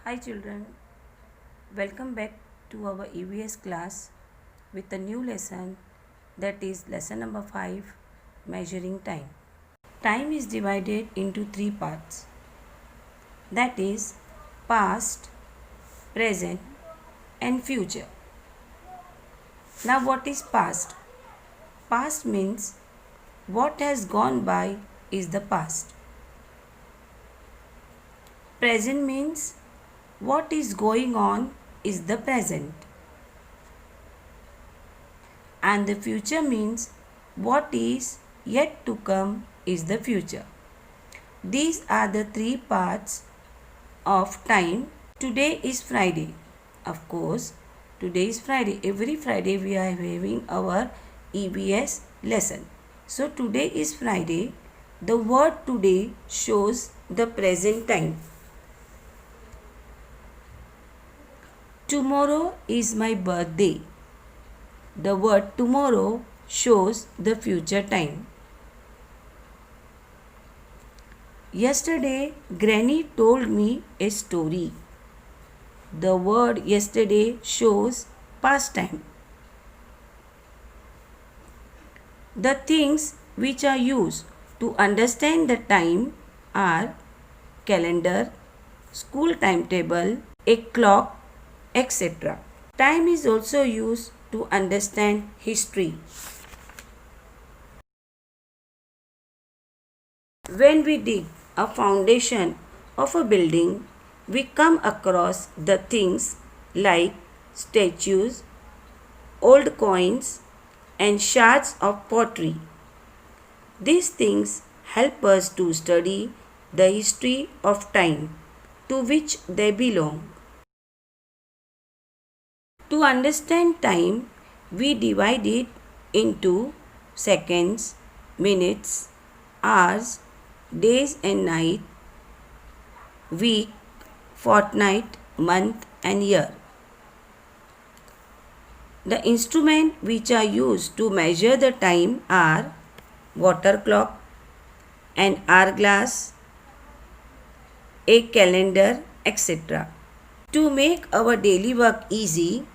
Hi children, welcome back to our EVS class with a new lesson, that is lesson number 5, measuring time. Time is divided into three parts, that is past, present and future. Now what is past? Past means what has gone by is the past. Present means what is going on is the present. And the future means what is yet to come is the future. These are the three parts of time. Today is Friday. Of course, today is Friday. Every Friday we are having our EVS lesson. So today is Friday. The word today shows the present time. Tomorrow is my birthday. The word tomorrow shows the future time. Yesterday, Granny told me a story. The word yesterday shows past time. The things which are used to understand the time are calendar, school timetable, a clock, etc. Time is also used to understand history. When we dig a foundation of a building, we come across the things like statues, old coins, and shards of pottery. These things help us to study the history of time to which they belong. To understand time, we divide it into seconds, minutes, hours, days and night, week, fortnight, month and year. The instruments which are used to measure the time are water clock, an hourglass, a calendar, etc. To make our daily work easy,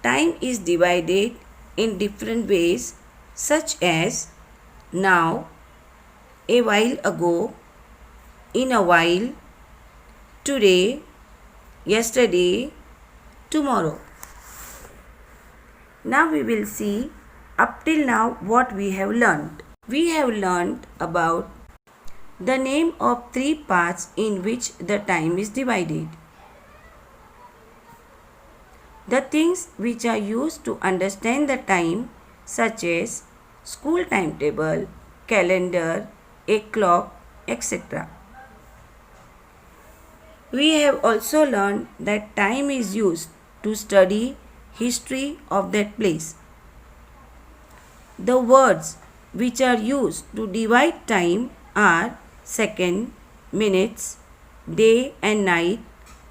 time is divided in different ways such as now, a while ago, in a while, today, yesterday, tomorrow. Now we will see up till now what we have learned. We have learned about the name of three parts in which the time is divided. The things which are used to understand the time such as school timetable, calendar, a clock, etc. We have also learned that time is used to study history of that place. The words which are used to divide time are second, minutes, day and night,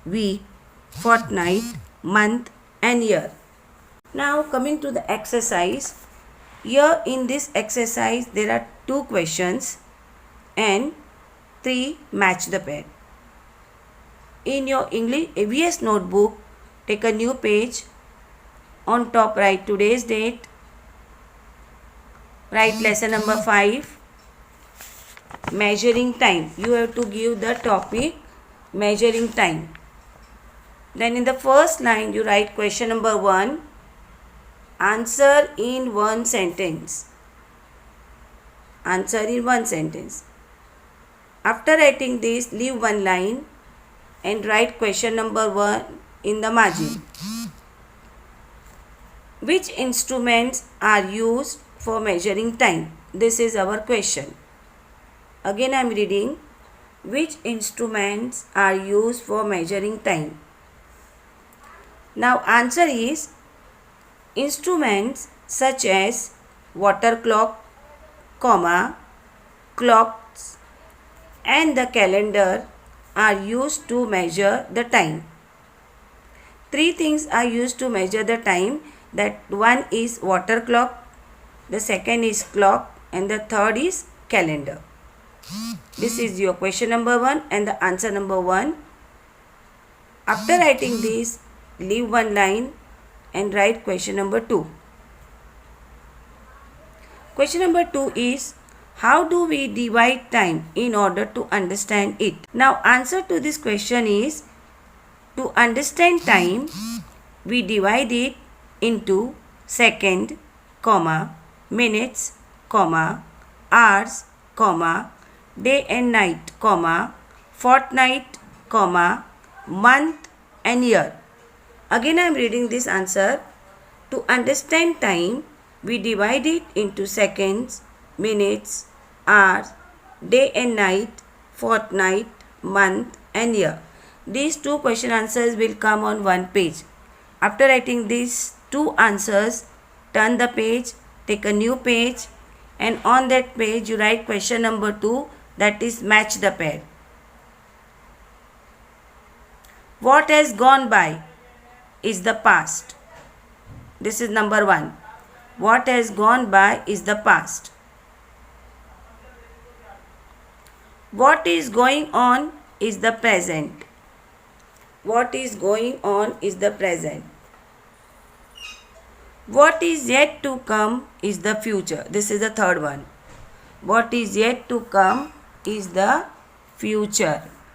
week, fortnight, month and year. Now coming to the exercise. Here in this exercise there are 2 questions and 3 match the pair. In your English EVS notebook, take a new page. On top write today's date. Write lesson number 5, measuring time. You have to give the topic measuring time. Then in the first line you write question number 1, answer in one sentence. Answer in one sentence. After writing this, leave one line and write question number 1 in the margin. Which instruments are used for measuring time? This is our question. Again I am reading. Which instruments are used for measuring time? Now answer is instruments such as water clock, comma, clocks and the calendar are used to measure the time. 3 things are used to measure the time. That one is water clock, the second is clock and the third is calendar. This is your question number 1 and the answer number 1. After writing this, leave one line and write question number 2. Question number 2 is, how do we divide time in order to understand it? Now answer to this question is, to understand time, we divide it into second, comma, minutes, comma, hours, comma, day and night, comma, fortnight, comma, month and year. Again I am reading this answer. To understand time, we divide it into seconds, minutes, hours, day and night, fortnight, month and year. These two question answers will come on one page. After writing these two answers, turn the page, take a new page, and on that page you write question number 2, that is match the pair. What has gone by is the past. This is number 1. What has gone by is the past. What is going on is the present. What is going on is the present. What is yet to come is the future. This is the third one. What is yet to come is the future.